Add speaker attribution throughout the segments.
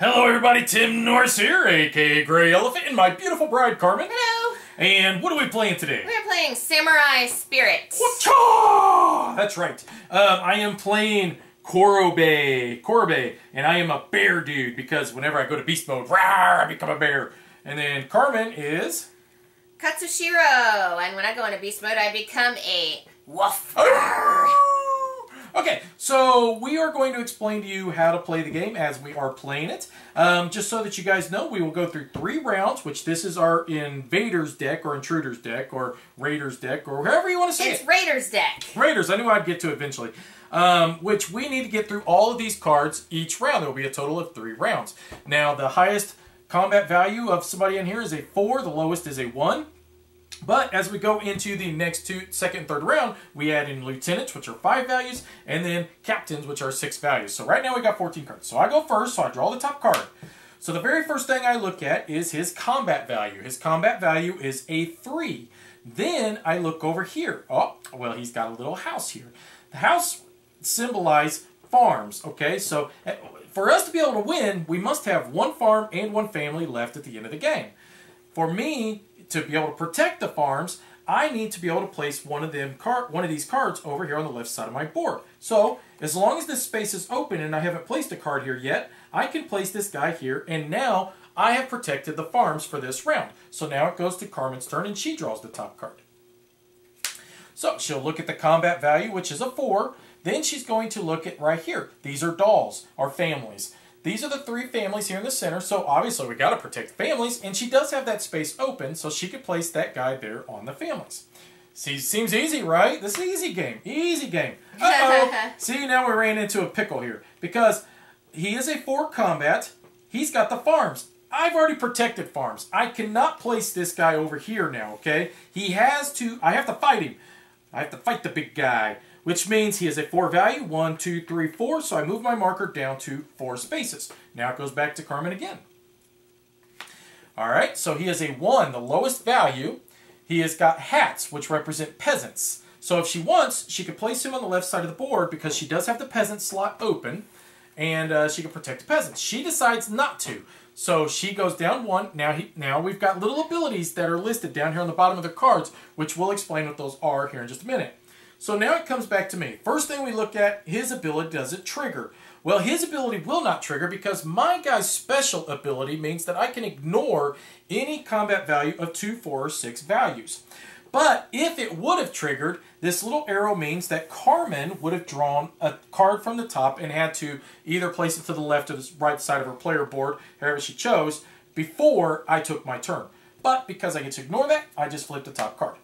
Speaker 1: Hello everybody, Tim Norris here, aka GreyElephant, and my beautiful bride Carmen.
Speaker 2: Hello.
Speaker 1: And what are we playing today?
Speaker 2: We're playing Samurai Spirit.
Speaker 1: Whatcha! That's right. I am playing Korobe, and I am a bear dude because whenever I go to beast mode, rawr, I become a bear. And then Carmen is
Speaker 2: Katsushiro, and when I go into beast mode, I become a wolf.
Speaker 1: Okay, so we are going to explain to you how to play the game as we are playing it. Just so that you guys know, we will go through 3 rounds, which this is our Invaders deck, or Intruders deck, or Raiders deck, or however you want to say it.
Speaker 2: It's Raiders deck.
Speaker 1: Raiders, I knew I'd get to it eventually. Which we need to get through all of these cards each round. There will be a total of 3 rounds. Now, the highest combat value of somebody in here is a 4, the lowest is a 1. But as we go into the next second and third round, we add in lieutenants, which are 5 values, and then captains, which are 6 values. So right now we got 14 cards. So I go first, so I draw the top card. So the very first thing I look at is his combat value. His combat value is a 3. Then I look over here. Oh, well, he's got a little house here. The house symbolizes farms, okay? So for us to be able to win, we must have 1 farm and 1 family left at the end of the game. For me to be able to protect the farms, I need to be able to place one of these cards over here on the left side of my board. So, as long as this space is open and I haven't placed a card here yet, I can place this guy here, and now I have protected the farms for this round. So now it goes to Carmen's turn, and she draws the top card. So, she'll look at the combat value, which is a 4. Then she's going to look at right here. These are dolls, or families. These are the 3 families here in the center, so obviously we got to protect families, and she does have that space open, so she could place that guy there on the families. See, seems easy, right? This is an easy game. Easy game. Uh-oh. See, now we ran into a pickle here, because he is a 4 combat. He's got the farms. I've already protected farms. I cannot place this guy over here now, okay? I have to fight him. I have to fight the big guy, which means he has a 4 value, 1, 2, 3, 4, so I move my marker down to 4 spaces. Now it goes back to Carmen again. Alright, so he has a 1, the lowest value. He has got hats, which represent peasants. So if she wants, she could place him on the left side of the board because she does have the peasant slot open, and she can protect the peasants. She decides not to. So she goes down 1. Now we've got little abilities that are listed down here on the bottom of their cards, which we'll explain what those are here in just a minute. So now it comes back to me. First thing we look at, his ability, does it trigger? Well, his ability will not trigger because my guy's special ability means that I can ignore any combat value of 2, 4, or 6 values. But if it would have triggered, this little arrow means that Carmen would have drawn a card from the top and had to either place it to the left or the right side of her player board, however she chose, before I took my turn. But because I get to ignore that, I just flipped the top card.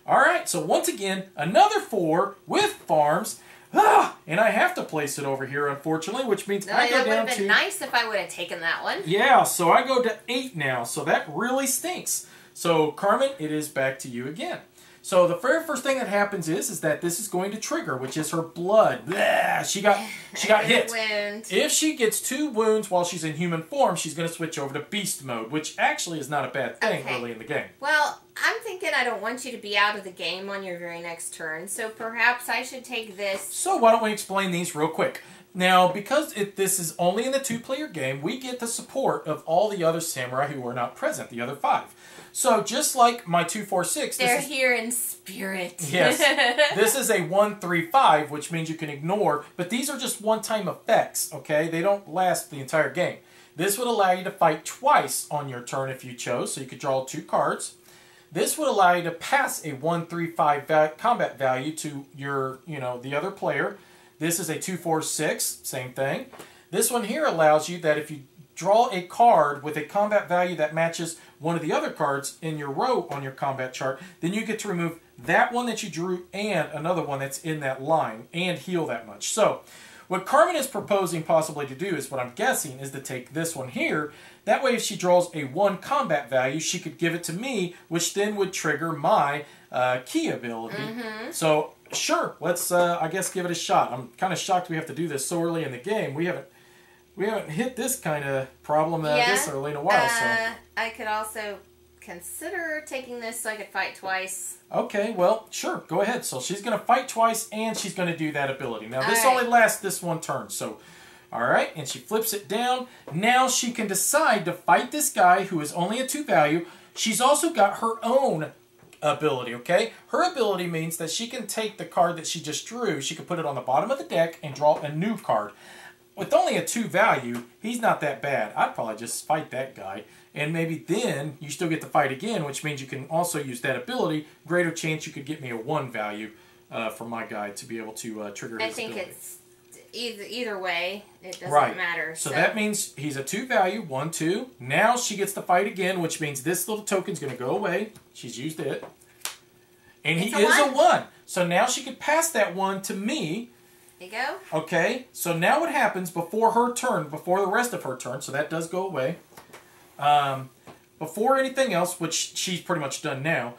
Speaker 1: Alright, so once again, another 4 with farms. And I have to place it over here, unfortunately, which means I go down to...
Speaker 2: That would have been nice if I would have taken that one.
Speaker 1: Yeah, so I go to 8 now, so that really stinks. So, Carmen, it is back to you again. So the very first thing that happens is that this is going to trigger, which is her blood. Blah, she got hit.
Speaker 2: Wound.
Speaker 1: If she gets 2 wounds while she's in human form, she's going to switch over to beast mode, which actually is not a bad thing really in the game.
Speaker 2: Well, I'm thinking I don't want you to be out of the game on your very next turn, so perhaps I should take this.
Speaker 1: So why don't we explain these real quick. Now, because this is only in the 2-player game, we get the support of all the other samurai who are not present, the other 5. So just like my 2, 4, 6...
Speaker 2: They're here in spirit.
Speaker 1: Yes. This is a 1, 3, 5, which means you can ignore, but these are just one-time effects, okay? They don't last the entire game. This would allow you to fight twice on your turn if you chose, so you could draw 2 cards. This would allow you to pass a 1, 3, 5 combat value to your, the other player. This is a 2, 4, 6, same thing. This one here allows you that if you draw a card with a combat value that matches one of the other cards in your row on your combat chart, then you get to remove that one that you drew and another one that's in that line and heal that much. So, what Carmen is proposing possibly to do is, what I'm guessing, is to take this one here. That way if she draws a 1 combat value, she could give it to me, which then would trigger my key ability. So, sure, let's, I guess, give it a shot. I'm kind of shocked we have to do this so early in the game. We haven't hit this kind of problem this early in a while. So
Speaker 2: I could also consider taking this so I could fight twice.
Speaker 1: Okay, well, sure, go ahead. So she's going to fight twice, and she's going to do that ability. Now, this only lasts this 1 turn, so All right, and she flips it down. Now she can decide to fight this guy who is only a 2 value. She's also got her own ability, okay? Her ability means that she can take the card that she just drew, she can put it on the bottom of the deck and draw a new card. With only a 2 value, he's not that bad. I'd probably just fight that guy. And maybe then you still get to fight again, which means you can also use that ability. Greater chance you could get me a 1 value for my guy to be able to trigger his ability.
Speaker 2: I think it's either way, it doesn't matter.
Speaker 1: So that means he's a 2 value, 1, 2. Now she gets to fight again, which means this little token's going to go away. She's used it. And he is a 1. So now she could pass that 1 to me.
Speaker 2: There you go.
Speaker 1: Okay, so now what happens before her turn, before the rest of her turn, so that does go away. Before anything else, which she's pretty much done now,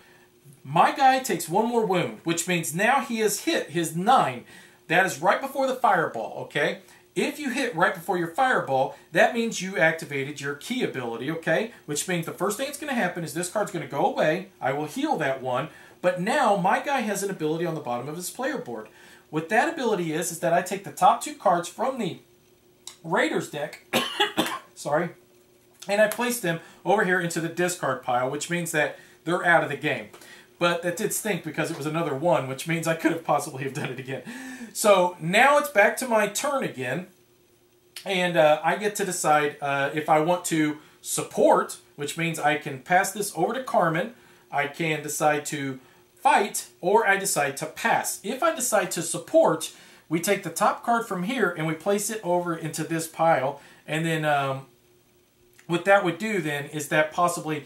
Speaker 1: my guy takes 1 more wound, which means now he has hit his 9. That is right before the fireball, okay? If you hit right before your fireball, that means you activated your key ability, okay? Which means the first thing that's going to happen is this card's going to go away. I will heal that 1. But now my guy has an ability on the bottom of his player board. What that ability is that I take the top 2 cards from the Raiders deck, sorry, and I place them over here into the discard pile, which means that they're out of the game. But that did stink because it was another 1, which means I could have possibly have done it again. So now it's back to my turn again, and I get to decide if I want to support, which means I can pass this over to Carmen. I can decide to fight, or I decide to pass. If I decide to support, we take the top card from here and we place it over into this pile, and then what that would do then is that possibly,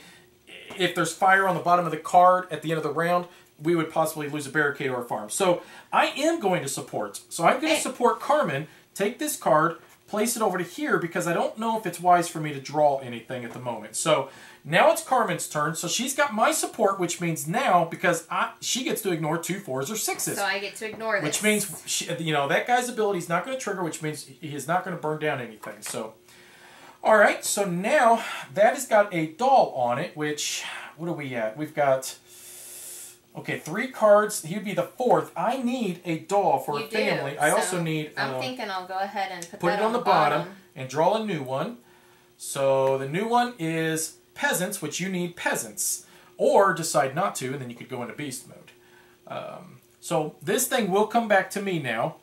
Speaker 1: if there's fire on the bottom of the card at the end of the round, we would possibly lose a barricade or a farm. So I am going to support. So I'm going to support Carmen, take this card, place it over to here, because I don't know if it's wise for me to draw anything at the moment. So now it's Carmen's turn. So she's got my support, which means now, because she gets to ignore 2 4s or 6s.
Speaker 2: So I get to ignore this.
Speaker 1: Which means, that guy's ability is not going to trigger, which means he is not going to burn down anything. So, all right. So now that has got a doll on it, which, what are we at? We've got... Okay, 3 cards. He'd be the 4th. I need a doll for a family. I also need...
Speaker 2: I'm thinking I'll go ahead and put
Speaker 1: it on the bottom and draw a new one. So the new one is peasants, which you need peasants. Or decide not to, and then you could go into beast mode. So this thing will come back to me now.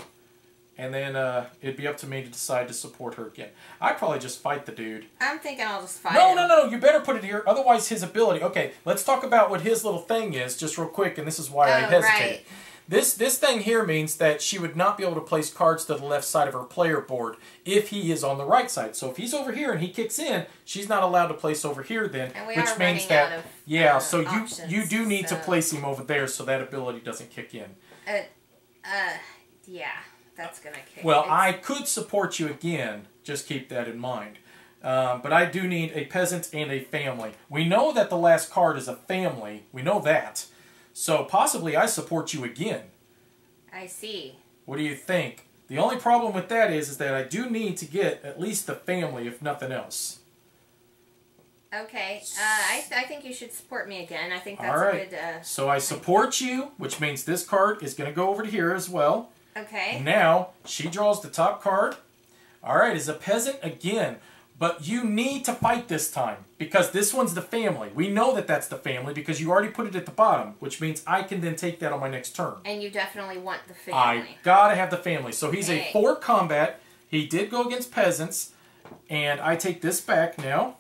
Speaker 1: And then it'd be up to me to decide to support her again. I'd probably just fight the dude.
Speaker 2: I'm thinking I'll just fight him.
Speaker 1: No. You better put it here. Otherwise, his ability... Okay, let's talk about what his little thing is, just real quick, and this is why I hesitated.
Speaker 2: Right.
Speaker 1: This thing here means that she would not be able to place cards to the left side of her player board if he is on the right side. So if he's over here and he kicks in, she's not allowed to place over here then.
Speaker 2: And we
Speaker 1: which
Speaker 2: are
Speaker 1: means
Speaker 2: running
Speaker 1: that
Speaker 2: out of,
Speaker 1: yeah, so
Speaker 2: options,
Speaker 1: you do need to place him over there so that ability doesn't kick in.
Speaker 2: Yeah. That's going to kick.
Speaker 1: Well, I could support you again. Just keep that in mind. But I do need a peasant and a family. We know that the last card is a family. We know that. So possibly I support you again.
Speaker 2: I see.
Speaker 1: What do you think? The only problem with that is that I do need to get at least the family, if nothing else.
Speaker 2: Okay. I think you should support me again. I think that's
Speaker 1: all right.
Speaker 2: a good...
Speaker 1: So I support you, which means this card is going to go over to here as well.
Speaker 2: Okay.
Speaker 1: Now, she draws the top card. All right, is a peasant again. But you need to fight this time, because this one's the family. We know that that's the family, because you already put it at the bottom, which means I can then take that on my next turn.
Speaker 2: And you definitely want the family.
Speaker 1: I gotta have the family. So he's a 4 combat. He did go against peasants. And I take this back now.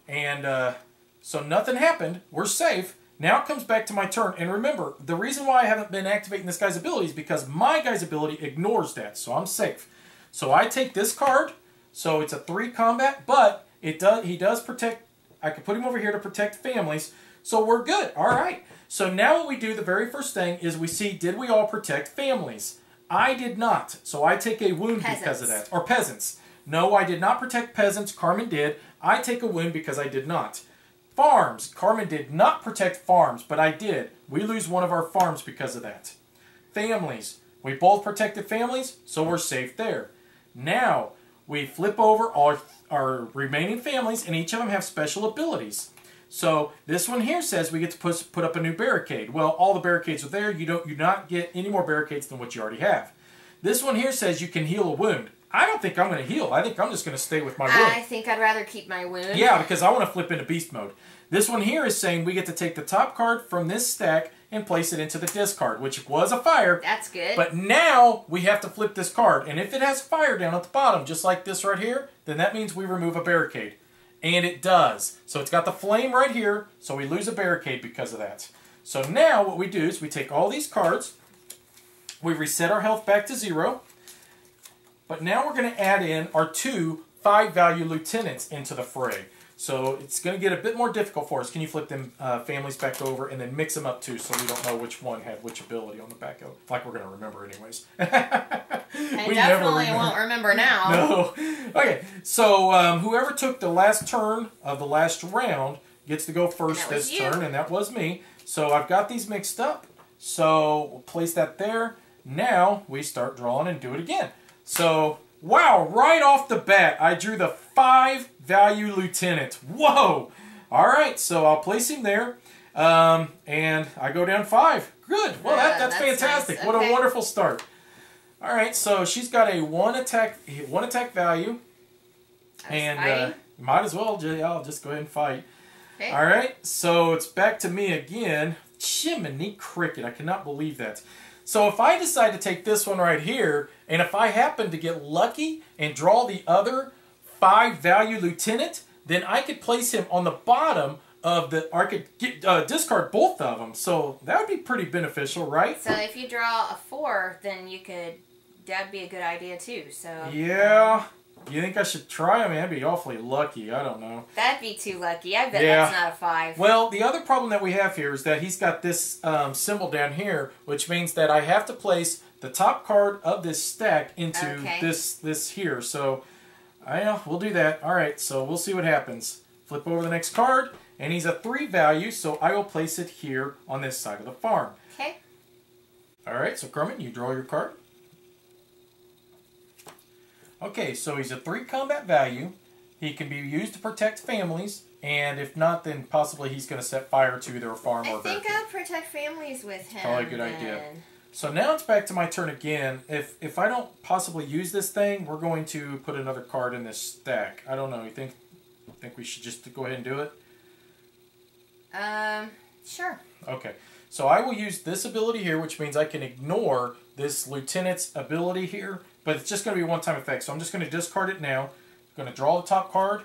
Speaker 1: And so nothing happened. We're safe. Now it comes back to my turn, and remember, the reason why I haven't been activating this guy's ability is because my guy's ability ignores that, so I'm safe. So I take this card, so it's a 3 combat, but he does protect, I can put him over here to protect families, so we're good. All right. So now what we do, the very first thing, is we see, did we all protect families? I did not, so I take a wound because of that. Or peasants. No, I did not protect peasants. Carmen did. I take a wound because I did not. Farms. Carmen did not protect farms, but I did. We lose one of our farms because of that. Families. We both protected families, so we're safe there. Now, we flip over our remaining families, and each of them have special abilities. So, this one here says we get to put up a new barricade. Well, all the barricades are there. You do not get any more barricades than what you already have. This one here says you can heal a wound. I don't think I'm going to heal. I think I'm just going to stay with my wound.
Speaker 2: I think I'd rather keep my wound.
Speaker 1: Yeah, because I want to flip into beast mode. This one here is saying we get to take the top card from this stack and place it into the discard, which was a fire.
Speaker 2: That's good.
Speaker 1: But now we have to flip this card. And if it has fire down at the bottom, just like this right here, then that means we remove a barricade. And it does. So it's got the flame right here, so we lose a barricade because of that. So now what we do is we take all these cards, we reset our health back to 0, but now we're going to add in our 2 5-value lieutenants into the fray. So it's going to get a bit more difficult for us. Can you flip them families back over and then mix them up too so we don't know which one had which ability on the back of it? Like we're going to remember anyways.
Speaker 2: I definitely won't remember now.
Speaker 1: No. Okay, so whoever took the last turn of the last round gets to go first this turn, and that was me. So I've got these mixed up. So we'll place that there. Now we start drawing and do it again. So, wow, right off the bat, I drew the 5-value lieutenant. Whoa! All right, so I'll place him there, and I go down 5. Good. Well, that's fantastic.
Speaker 2: Nice.
Speaker 1: What
Speaker 2: Okay.
Speaker 1: a wonderful start. All right, so she's got a one attack value, and might as well. I'll just go ahead and fight.
Speaker 2: Okay.
Speaker 1: All right, so it's back to me again. Jiminy Cricket, I cannot believe that. So if I decide to take this one right here, and if I happen to get lucky and draw the other 5-value lieutenant, then I could place him on the bottom of the, or I could discard both of them. So that would be pretty beneficial, right?
Speaker 2: So if you draw a 4, then you could, that'd be a good idea too. So
Speaker 1: yeah. You think I should try him? I'd be awfully lucky. I don't know.
Speaker 2: That'd be too lucky. I bet that's not a 5.
Speaker 1: Well, the other problem that we have here is that he's got this symbol down here, which means that I have to place the top card of this stack into this here. So, we'll do that. All right, so we'll see what happens. Flip over the next card, and he's a 3-value, so I will place it here on this side of the farm.
Speaker 2: Okay.
Speaker 1: All right, so Carmen, you draw your card. Okay, so he's a 3 combat value. He can be used to protect families, and if not, then possibly he's going to set fire to either a farm or a
Speaker 2: I think I'll protect families with him.
Speaker 1: Probably a good idea. So now it's back to my turn again. If I don't possibly use this thing, we're going to put another card in this stack. I don't know. You think we should just go ahead and do it?
Speaker 2: Sure.
Speaker 1: Okay. So I will use this ability here, which means I can ignore this lieutenant's ability here, but it's just going to be a one-time effect. So I'm just going to discard it now. I'm going to draw the top card.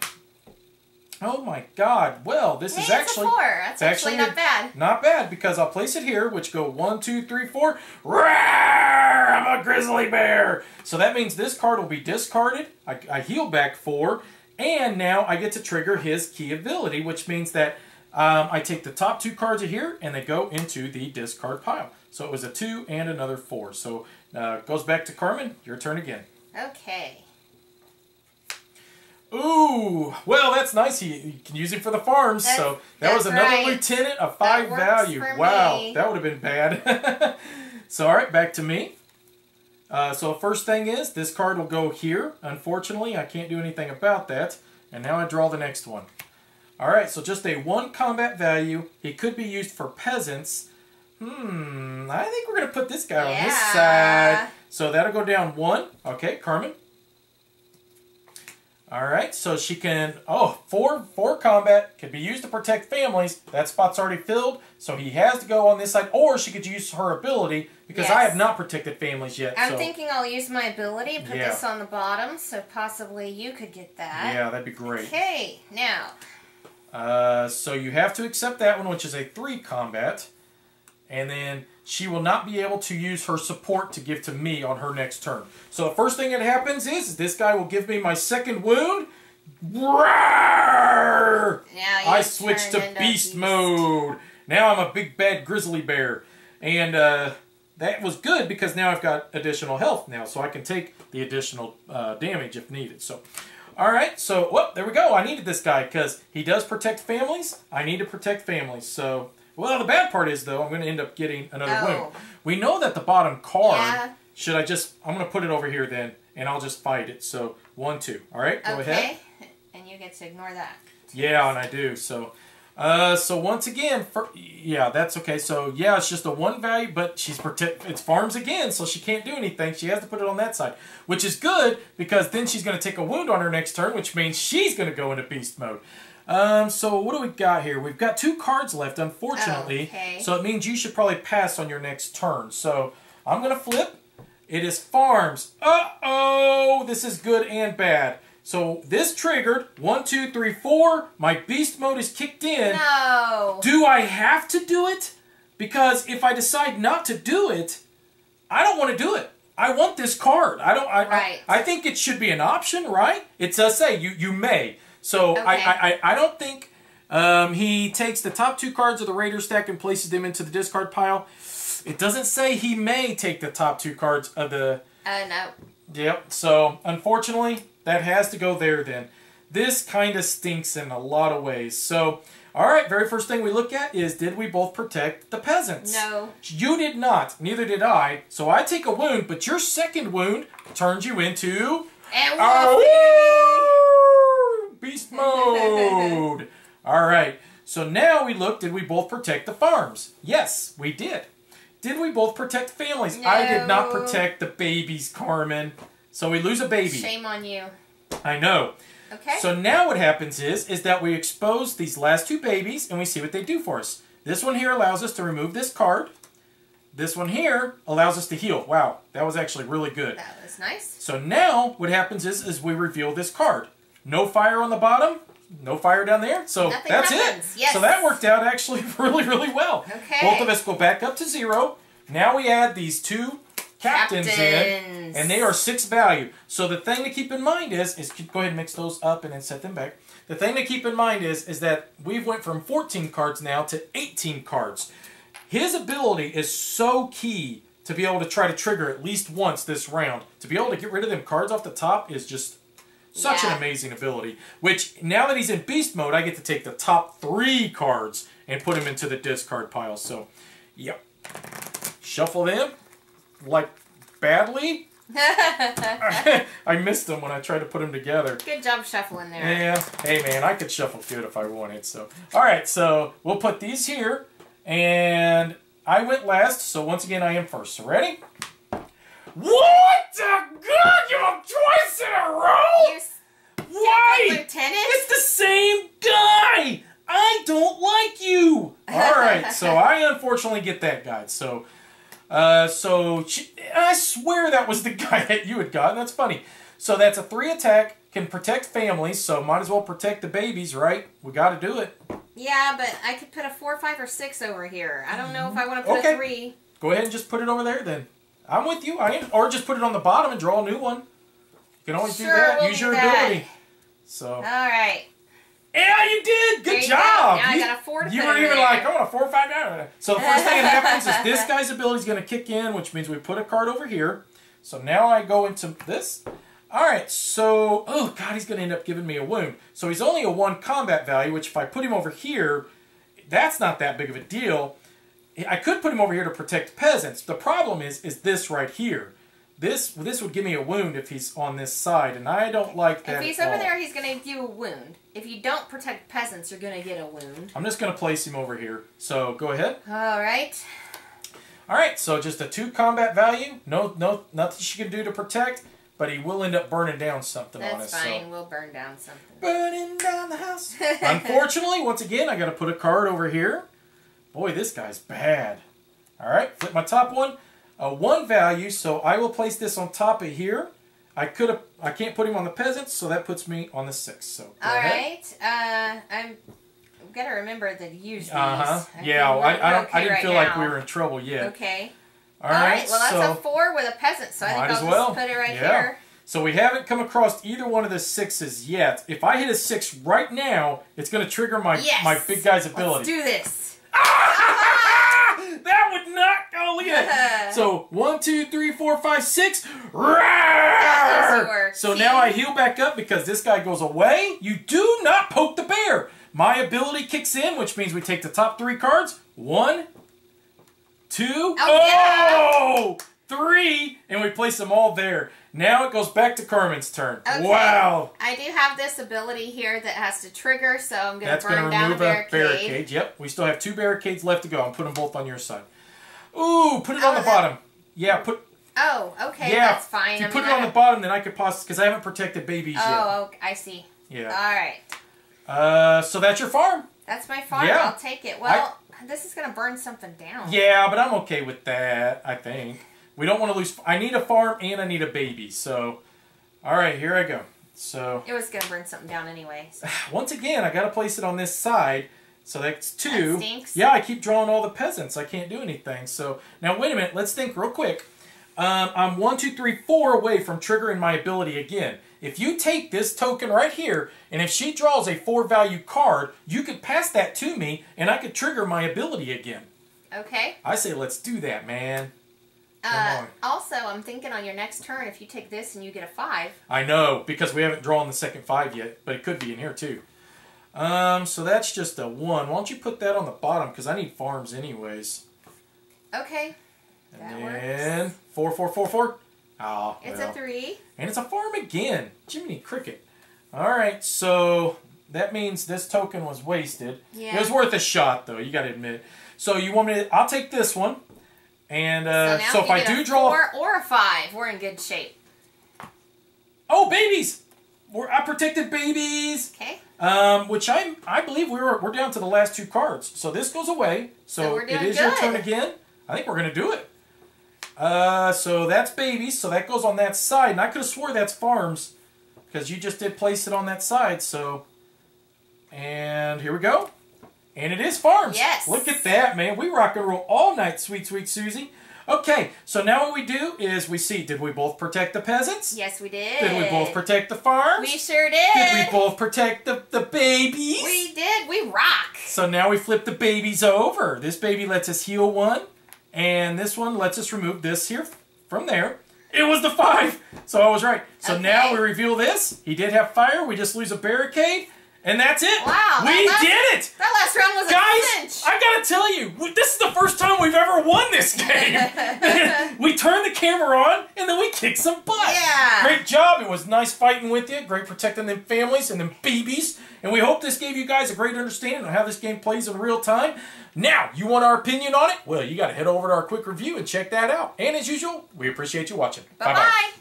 Speaker 1: Oh my God! Well, this is actually
Speaker 2: it's a 4. That's actually not bad.
Speaker 1: Not bad, because I'll place it here, which go 1, 2, 3, 4. Roar! I'm a grizzly bear. So that means this card will be discarded. I heal back 4, and now I get to trigger his key ability, which means that I take the top 2 cards of here, and they go into the discard pile. So it was a 2 and another 4. So it goes back to Carmen. Your turn again.
Speaker 2: Okay.
Speaker 1: Ooh, well, that's nice. You can use him for the farms. So that was another lieutenant, a 5 value. Wow, that would have been bad. So, all right, back to me. So the first thing is this card will go here. Unfortunately, I can't do anything about that. And now I draw the next one. All right, so just a 1 combat value. He could be used for peasants. I think we're going to put this guy on this side. So that'll go down 1. Okay, Carmen. All right, so she can, 4 combat, can be used to protect families. That spot's already filled, so he has to go on this side, or she could use her ability, because I have not protected families yet.
Speaker 2: I'm thinking I'll use my ability, put this on the bottom, so possibly you could get that.
Speaker 1: Yeah, that'd be great.
Speaker 2: Okay, now.
Speaker 1: So you have to accept that one, which is a 3 combat, and then she will not be able to use her support to give to me on her next turn. So the first thing that happens is this guy will give me my 2nd wound. Roar! I switch to beast mode. Now I'm a big bad grizzly bear. And that was good because now I've got additional health now, so I can take the additional damage if needed. So, all right, so there we go. I needed this guy because he does protect families. I need to protect families, so... Well, the bad part is, though, I'm going to end up getting another wound. We know that the bottom card, I'm going to put it over here then, and I'll just fight it. So, 1, 2. All right, go ahead.
Speaker 2: And you get to ignore that.
Speaker 1: Yeah, and I do. So, So once again, yeah, that's okay. So yeah, it's just a 1 value, but it's farms again, so she can't do anything. She has to put it on that side, which is good because then she's going to take a wound on her next turn, which means she's going to go into beast mode. So what do we got here? We've got 2 cards left, unfortunately.
Speaker 2: Okay.
Speaker 1: So it means you should probably pass on your next turn. So I'm going to flip. It is farms. Uh-oh! This is good and bad. So this triggered 1, 2, 3, 4. My beast mode is kicked in.
Speaker 2: No.
Speaker 1: Do I have to do it? Because if I decide not to do it, I don't want to do it. I want this card.
Speaker 2: Right.
Speaker 1: I think it should be an option, right? It does say you may. So
Speaker 2: Okay.
Speaker 1: I don't think he takes the top 2 cards of the Raider stack and places them into the discard pile. It doesn't say he may take the top 2 cards of the...
Speaker 2: No.
Speaker 1: Yep. So, unfortunately, that has to go there then. This kind of stinks in a lot of ways. So, all right, very first thing we look at is, did we both protect the peasants?
Speaker 2: No.
Speaker 1: You did not. Neither did I. So I take a wound, but your second wound turns you into...
Speaker 2: And
Speaker 1: beast mode. All right. So now we look, did we both protect the farms? Yes, we did. Did we both protect families?
Speaker 2: No.
Speaker 1: I did not protect the babies, Carmen. So we lose a baby.
Speaker 2: Shame on you.
Speaker 1: I know.
Speaker 2: Okay.
Speaker 1: So now what happens is that we expose these last 2 babies and we see what they do for us. This one here allows us to remove this card. This one here allows us to heal. Wow, that was actually really good.
Speaker 2: That was nice.
Speaker 1: So now what happens is we reveal this card. No fire on the bottom. No fire down there. So
Speaker 2: Nothing
Speaker 1: that's
Speaker 2: happens.
Speaker 1: it.
Speaker 2: Yes.
Speaker 1: So that worked out actually really, really well.
Speaker 2: Okay.
Speaker 1: Both of us go back up to 0. Now we add these 2 captains in, and they are 6 value. So the thing to keep in mind is go ahead and mix those up and then set them back. The thing to keep in mind is that we've went from 14 cards now to 18 cards. His ability is so key to be able to try to trigger at least once this round. To be able to get rid of them cards off the top is just such an amazing ability. Which, now that he's in beast mode, I get to take the top 3 cards and put them into the discard pile. So, yep. Shuffle them. Like, badly. I missed them when I tried to put them together.
Speaker 2: Good job shuffling there.
Speaker 1: Yeah. Hey, man, I could shuffle good if I wanted. So, all right. So, we'll put these here. And I went last. So, once again, I am first. So, ready? What the God? You have twice in a row? Why?
Speaker 2: Lieutenant?
Speaker 1: It's the same guy. I don't like you. All right. So, I unfortunately get that guy. So... I swear that was the guy that you had gotten. That's funny. So that's a 3 attack, can protect families, so might as well protect the babies, right? We got to do it.
Speaker 2: Yeah, but I could put a 4, 5, or 6 over here. I don't know if I want to put a 3.
Speaker 1: Go ahead and just put it over there then. I'm with you. Or just put it on the bottom and draw a new one. You can always do that.
Speaker 2: We'll
Speaker 1: Use
Speaker 2: do
Speaker 1: your
Speaker 2: that.
Speaker 1: ability. So.
Speaker 2: All right.
Speaker 1: Yeah, you did. Good job.
Speaker 2: Now I got a 4 to
Speaker 1: You
Speaker 2: put
Speaker 1: were
Speaker 2: over
Speaker 1: even
Speaker 2: there.
Speaker 1: like, I want a 4 or 5 down. So the first thing that happens is this guy's ability is going to kick in, which means we put a card over here. So now I go into this. All right, so, oh, God, he's going to end up giving me a wound. So he's only a 1 combat value, which if I put him over here, that's not that big of a deal. I could put him over here to protect peasants. The problem is this right here. This would give me a wound if he's on this side, and I don't like that.
Speaker 2: If he's over there, he's going to give you a wound. If you don't protect peasants, you're going to get a wound.
Speaker 1: I'm just going to place him over here. So go ahead.
Speaker 2: All right.
Speaker 1: All right, so just a 2 combat value. No, nothing she can do to protect, but he will end up burning down something on us.
Speaker 2: That's fine.
Speaker 1: So.
Speaker 2: We'll burn down something.
Speaker 1: Burning down the house. Unfortunately, once again, I got to put a card over here. Boy, this guy's bad. All right, flip my top one. A 1 value, so I will place this on top of here. I can't put him on the peasants, so that puts me on the 6. So go ahead.
Speaker 2: I'm gotta remember to use these.
Speaker 1: Yeah, I didn't feel like we were in trouble yet.
Speaker 2: Okay.
Speaker 1: All right.
Speaker 2: Well, that's a 4 with a peasant, so I think I'll just put it right here.
Speaker 1: So we haven't come across either one of the 6s yet. If I hit a 6 right now, it's going to trigger my big guy's ability.
Speaker 2: Let's do this.
Speaker 1: That would not go in. So 1, 2, 3, 4, 5, 6. So now I heal back up because this guy goes away. You do not poke the bear. My ability kicks in, which means we take the top 3 cards. 1, 2. Oh! 3, and we place them all there. Now it goes back to Carmen's turn.
Speaker 2: Okay.
Speaker 1: Wow.
Speaker 2: I do have this ability here that has to trigger, so I'm going to burn down a
Speaker 1: remove
Speaker 2: barricade.
Speaker 1: Yep, we still have 2 barricades left to go. I'm putting them both on your side. Ooh, put it on the bottom. Yeah, put...
Speaker 2: Oh, okay, that's fine.
Speaker 1: If you put it on the bottom, then I could possibly... Because I haven't protected babies yet.
Speaker 2: Oh, okay, I see.
Speaker 1: Yeah.
Speaker 2: All right.
Speaker 1: So that's your farm.
Speaker 2: That's my farm.
Speaker 1: Yeah.
Speaker 2: I'll take it. Well, this is going to burn something down.
Speaker 1: Yeah, but I'm okay with that, I think. We don't want to lose... I need a farm and I need a baby, so... All right, here I go. So...
Speaker 2: It was going to burn something down anyway. So.
Speaker 1: Once again, I got to place it on this side. So that's 2.
Speaker 2: That stinks.
Speaker 1: Yeah, I keep drawing all the peasants. I can't do anything. So now wait a minute. Let's think real quick. I'm 1, 2, 3, 4 away from triggering my ability again. If you take this token right here, and if she draws a 4 value card, you could pass that to me, and I could trigger my ability again.
Speaker 2: Okay.
Speaker 1: I say let's do that, man. Come on.
Speaker 2: Also, I'm thinking on your next turn, if you take this and you get a 5.
Speaker 1: I know, because we haven't drawn the second 5 yet, but it could be in here too. So that's just a 1. Why don't you put that on the bottom, because I need farms anyways.
Speaker 2: Okay.
Speaker 1: And then 4, 4, 4, 4. Oh,
Speaker 2: it's a 3.
Speaker 1: And it's a farm again. Jiminy Cricket. All right, so that means this token was wasted.
Speaker 2: Yeah.
Speaker 1: It was worth a shot, though. You got to admit. So you want me to? I'll take this one. And so if I do draw
Speaker 2: 4 or a 5, we're in good shape.
Speaker 1: Oh, babies! I protected babies.
Speaker 2: Okay.
Speaker 1: Which I believe we're down to the last 2 cards. So this goes away. So
Speaker 2: we're doing
Speaker 1: it is
Speaker 2: good.
Speaker 1: your turn again. I think we're gonna do it. So that's babies. So that goes on that side, and I could have swore that's farms because you just did place it on that side. So, and here we go. And it is farms.
Speaker 2: Yes.
Speaker 1: Look at that, man. We rock and roll all night, sweet, sweet Susie. Okay, so now what we do is we see, did we both protect the peasants?
Speaker 2: Yes, we did.
Speaker 1: Did we both protect the farms?
Speaker 2: We sure did.
Speaker 1: Did we both protect the babies?
Speaker 2: We did. We rock.
Speaker 1: So now we flip the babies over. This baby lets us heal 1, and this one lets us remove this here from there. It was the 5, so I was right. So
Speaker 2: okay.
Speaker 1: Now we reveal this. He did have fire. We just lose a barricade. And that's it.
Speaker 2: Wow.
Speaker 1: We did it.
Speaker 2: That last round was a cinch.
Speaker 1: I gotta tell you, this is the first time we've ever won this game. We turned the camera on, and then we kicked some butt.
Speaker 2: Yeah.
Speaker 1: Great job. It was nice fighting with you. Great protecting them families and them babies. And we hope this gave you guys a great understanding of how this game plays in real time. Now, you want our opinion on it? Well, you gotta head over to our quick review and check that out. And as usual, we appreciate you watching.
Speaker 2: Bye-bye.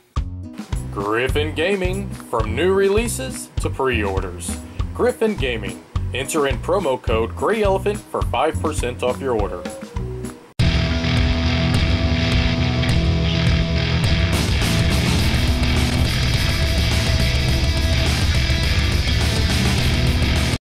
Speaker 3: Griffin Gaming, from new releases to pre-orders. Griffin Gaming. Enter in promo code GreyElephant for 5% off your order.